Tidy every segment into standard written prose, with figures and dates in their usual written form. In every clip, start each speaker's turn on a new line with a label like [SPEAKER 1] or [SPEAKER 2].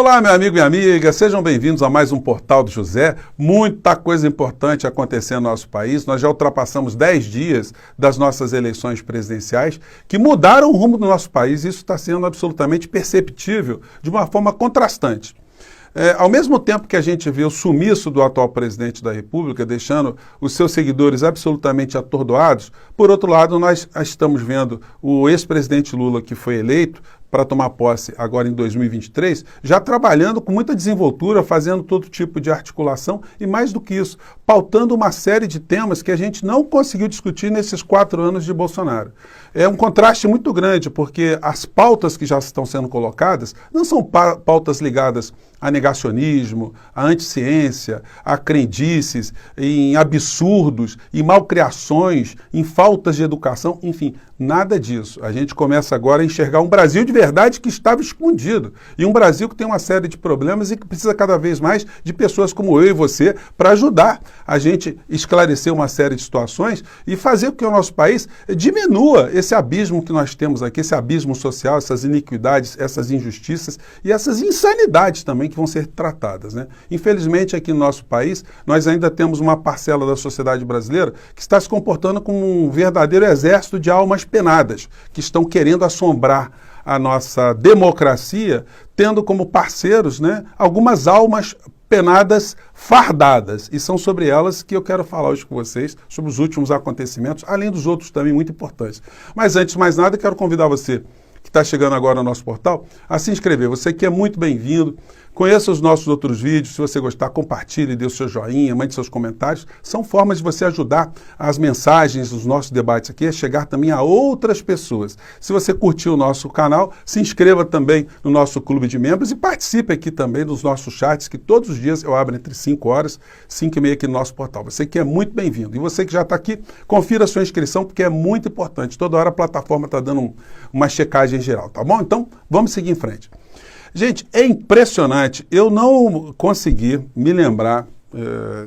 [SPEAKER 1] Olá, meu amigo e amiga, sejam bem-vindos a mais um Portal do José. Muita coisa importante acontecendo no nosso país. Nós já ultrapassamos 10 dias das nossas eleições presidenciais que mudaram o rumo do nosso país e isso está sendo absolutamente perceptível de uma forma contrastante. Ao mesmo tempo que a gente vê o sumiço do atual presidente da República, deixando os seus seguidores absolutamente atordoados, por outro lado, nós estamos vendo o ex-presidente Lula, que foi eleito para tomar posse agora em 2023, já trabalhando com muita desenvoltura, fazendo todo tipo de articulação e, mais do que isso, pautando uma série de temas que a gente não conseguiu discutir nesses 4 anos de Bolsonaro. É um contraste muito grande, porque as pautas que já estão sendo colocadas não são pautas ligadas a negacionismo, a anticiência, a crendices, em absurdos, em malcriações, em faltas de educação, enfim, nada disso. A gente começa agora a enxergar um Brasil de verdade que estava escondido. E um Brasil que tem uma série de problemas e que precisa cada vez mais de pessoas como eu e você para ajudar a gente esclarecer uma série de situações e fazer com que o nosso país diminua esse abismo que nós temos aqui, esse abismo social, essas iniquidades, essas injustiças e essas insanidades também que vão ser tratadas, né? Infelizmente, aqui no nosso país, nós ainda temos uma parcela da sociedade brasileira que está se comportando como um verdadeiro exército de almas penadas, que estão querendo assombrar a nossa democracia, tendo como parceiros, né, algumas almas penadas fardadas. E são sobre elas que eu quero falar hoje com vocês, sobre os últimos acontecimentos, além dos outros também muito importantes. Mas antes de mais nada, quero convidar você que está chegando agora no nosso portal, a se inscrever. Você que é muito bem-vindo. Conheça os nossos outros vídeos. Se você gostar, compartilhe, dê o seu joinha, mande seus comentários. São formas de você ajudar as mensagens dos nossos debates aqui a chegar também a outras pessoas. Se você curtiu o nosso canal, se inscreva também no nosso clube de membros e participe aqui também dos nossos chats, que todos os dias eu abro entre 5 horas e 5 e meia aqui no nosso portal. Você que é muito bem-vindo. E você que já está aqui, confira a sua inscrição, porque é muito importante. Toda hora a plataforma está dando uma checagem geral, tá bom? Então, vamos seguir em frente. Gente, é impressionante, eu não consegui me lembrar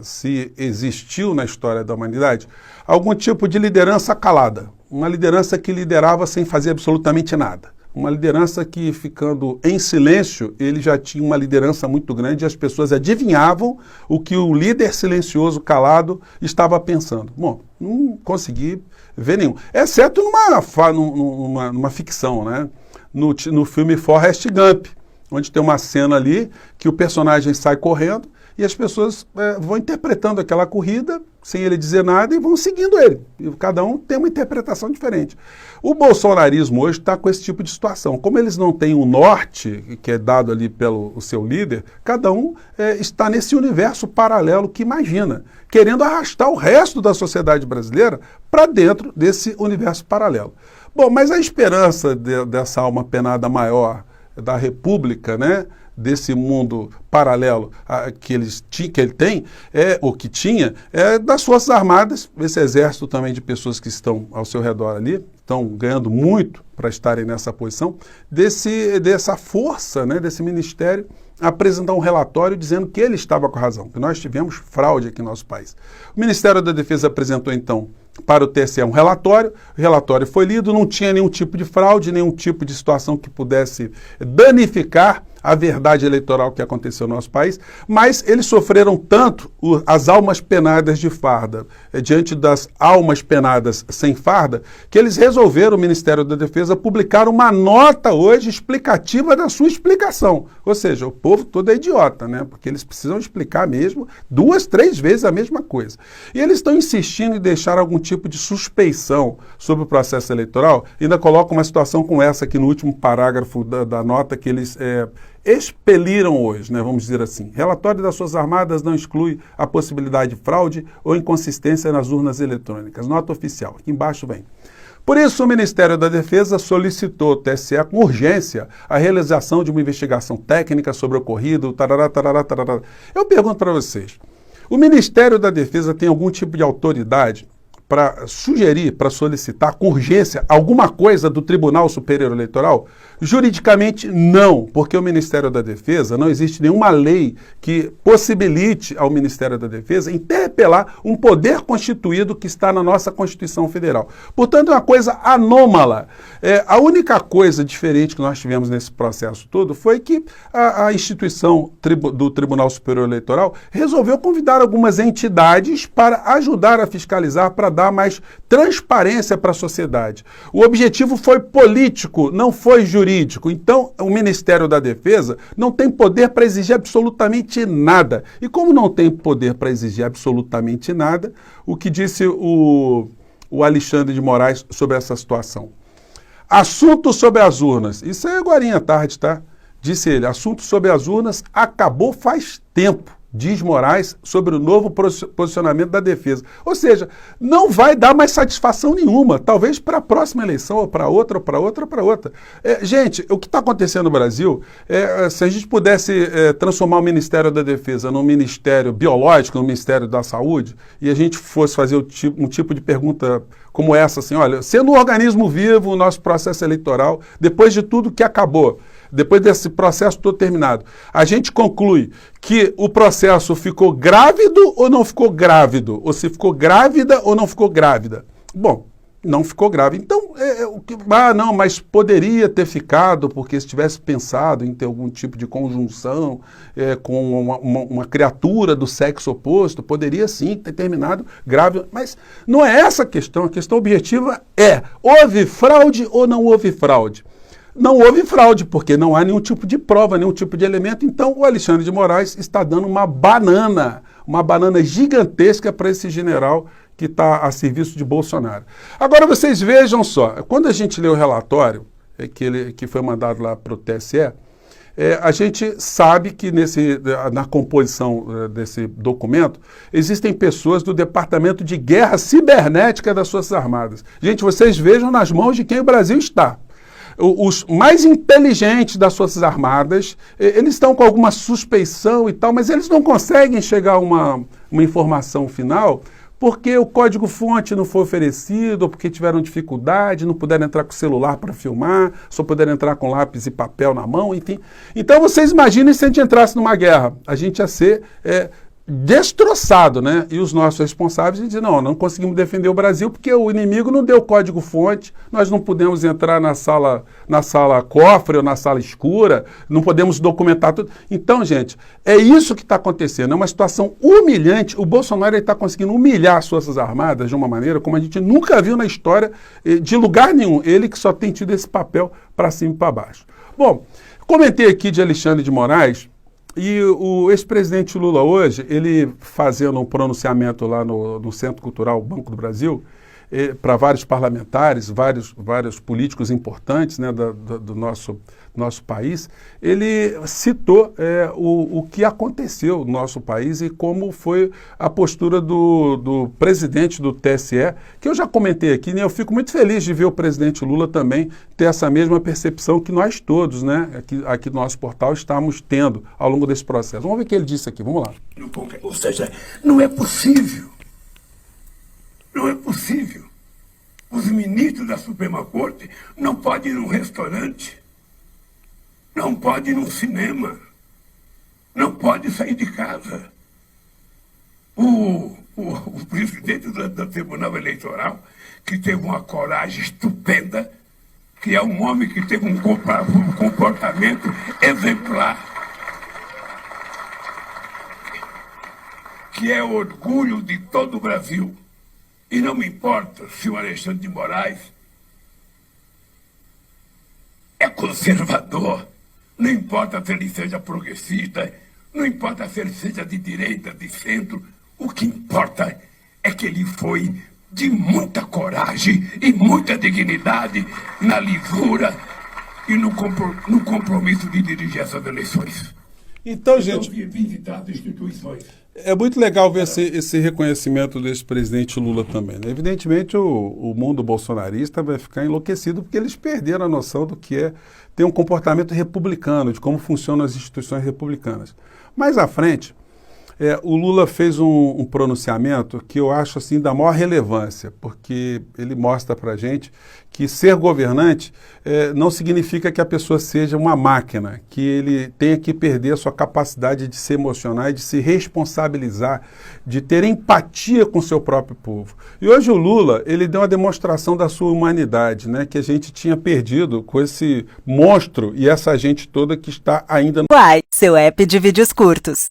[SPEAKER 1] se existiu na história da humanidade algum tipo de liderança calada, uma liderança que liderava sem fazer absolutamente nada, uma liderança que, ficando em silêncio, ele já tinha uma liderança muito grande e as pessoas adivinhavam o que o líder silencioso, calado, estava pensando. Bom, não consegui ver nenhum, exceto numa ficção, né? No filme Forrest Gump, onde tem uma cena ali que o personagem sai correndo e as pessoas vão interpretando aquela corrida sem ele dizer nada e vão seguindo ele. E cada um tem uma interpretação diferente. O bolsonarismo hoje está com esse tipo de situação. Como eles não têm um norte que é dado ali pelo seu líder, cada um está nesse universo paralelo que imagina, querendo arrastar o resto da sociedade brasileira para dentro desse universo paralelo. Bom, mas a esperança dessa alma penada maior da República, né, desse mundo paralelo que ele tem, ou que tinha, das Forças Armadas, esse exército também de pessoas que estão ao seu redor ali, estão ganhando muito para estarem nessa posição, dessa força, né, desse ministério, apresentar um relatório dizendo que ele estava com razão, que nós tivemos fraude aqui no nosso país. O Ministério da Defesa apresentou, então, para o TSE um relatório, o relatório foi lido, não tinha nenhum tipo de fraude, nenhum tipo de situação que pudesse danificar a verdade eleitoral que aconteceu no nosso país, mas eles sofreram tanto as almas penadas de farda, diante das almas penadas sem farda, que eles resolveram, o Ministério da Defesa, publicar uma nota hoje explicativa da sua explicação. Ou seja, o povo todo é idiota, né? Porque eles precisam explicar mesmo 2, 3 vezes a mesma coisa. E eles estão insistindo em deixar algum tipo de suspeição sobre o processo eleitoral, e ainda colocam uma situação como essa aqui no último parágrafo da nota que eles expeliram hoje, né, vamos dizer assim. Relatório das Forças Armadas não exclui a possibilidade de fraude ou inconsistência nas urnas eletrônicas. Nota oficial. Aqui embaixo vem. Por isso, o Ministério da Defesa solicitou ao TSE com urgência a realização de uma investigação técnica sobre o ocorrido, tarará, tarará, tarará. Eu pergunto para vocês, o Ministério da Defesa tem algum tipo de autoridade para sugerir, para solicitar com urgência alguma coisa do Tribunal Superior Eleitoral? Juridicamente, não, porque o Ministério da Defesa, não existe nenhuma lei que possibilite ao Ministério da Defesa interpelar um poder constituído que está na nossa Constituição Federal. Portanto, é uma coisa anômala. A única coisa diferente que nós tivemos nesse processo todo foi que a instituição do Tribunal Superior Eleitoral resolveu convidar algumas entidades para ajudar a fiscalizar, para dar mais transparência para a sociedade. O objetivo foi político, não foi jurídico. Então, o Ministério da Defesa não tem poder para exigir absolutamente nada. E como não tem poder para exigir absolutamente nada, o que disse o Alexandre de Moraes sobre essa situação? Assunto sobre as urnas. Isso é agorinha à tarde, tá? Disse ele, assunto sobre as urnas acabou faz tempo. Diz Moraes sobre o novo posicionamento da defesa. Ou seja, não vai dar mais satisfação nenhuma, talvez para a próxima eleição, ou para outra, ou para outra, ou para outra. Gente, o que está acontecendo no Brasil, se a gente pudesse transformar o Ministério da Defesa num Ministério biológico, no Ministério da Saúde, e a gente fosse fazer um tipo de pergunta como essa, assim, olha, sendo um organismo vivo o nosso processo eleitoral, depois de tudo que acabou, depois desse processo todo terminado, a gente conclui que o processo ficou grávido ou não ficou grávido? Ou se ficou grávida ou não ficou grávida? Bom, não ficou grávida. Então, não, mas poderia ter ficado, porque se tivesse pensado em ter algum tipo de conjunção com uma criatura do sexo oposto, poderia sim ter terminado grávida. Mas não é essa a questão objetiva é, houve fraude ou não houve fraude? Não houve fraude, porque não há nenhum tipo de prova, nenhum tipo de elemento. Então, o Alexandre de Moraes está dando uma banana gigantesca para esse general que está a serviço de Bolsonaro. Agora, vocês vejam só, quando a gente lê o relatório que foi mandado lá para o TSE, a gente sabe que na composição desse documento existem pessoas do Departamento de Guerra Cibernética das Forças Armadas. Gente, vocês vejam nas mãos de quem o Brasil está. Os mais inteligentes das Forças Armadas, eles estão com alguma suspeição e tal, mas eles não conseguem chegar a uma informação final porque o código-fonte não foi oferecido, ou porque tiveram dificuldade, não puderam entrar com o celular para filmar, só puderam entrar com lápis e papel na mão, enfim. Então vocês imaginem se a gente entrasse numa guerra, a gente ia ser destroçado, né? E os nossos responsáveis dizem, não conseguimos defender o Brasil porque o inimigo não deu código-fonte, nós não pudemos entrar na sala cofre ou na sala escura, não podemos documentar tudo. Então, gente, é isso que está acontecendo, é uma situação humilhante. O Bolsonaro está conseguindo humilhar as Forças Armadas de uma maneira como a gente nunca viu na história de lugar nenhum. Ele que só tem tido esse papel para cima e para baixo. Bom, comentei aqui de Alexandre de Moraes. E o ex-presidente Lula hoje, ele fazendo um pronunciamento lá no Centro Cultural Banco do Brasil, para vários parlamentares, vários políticos importantes, né, do nosso país, ele citou o que aconteceu no nosso país e como foi a postura do presidente do TSE, que eu já comentei aqui, né, eu fico muito feliz de ver o presidente Lula também ter essa mesma percepção que nós todos, né, aqui no nosso portal, estamos tendo ao longo desse processo. Vamos ver o que ele disse aqui, vamos lá.
[SPEAKER 2] Ou seja, não é possível. Não é possível. Os ministros da Suprema Corte não podem ir num restaurante, não podem ir num cinema, não podem sair de casa. O presidente do Tribunal Eleitoral, que teve uma coragem estupenda, que é um homem que teve um comportamento exemplar, que é orgulho de todo o Brasil. E não me importa se o Alexandre de Moraes é conservador, não importa se ele seja progressista, não importa se ele seja de direita, de centro, o que importa é que ele foi de muita coragem e muita dignidade na lisura e no compromisso de dirigir essas eleições.
[SPEAKER 1] Então, gente,
[SPEAKER 2] visitar as instituições.
[SPEAKER 1] É muito legal ver esse reconhecimento desse presidente Lula também, né? Evidentemente, o mundo bolsonarista vai ficar enlouquecido porque eles perderam a noção do que é ter um comportamento republicano, de como funcionam as instituições republicanas. Mais à frente, O Lula fez um pronunciamento que eu acho assim da maior relevância, porque ele mostra para a gente que ser governante não significa que a pessoa seja uma máquina, que ele tenha que perder a sua capacidade de se emocionar e de se responsabilizar, de ter empatia com o seu próprio povo. E hoje o Lula, ele deu uma demonstração da sua humanidade, né, que a gente tinha perdido com esse monstro e essa gente toda que está ainda no
[SPEAKER 3] Uai, seu app de vídeos curtos.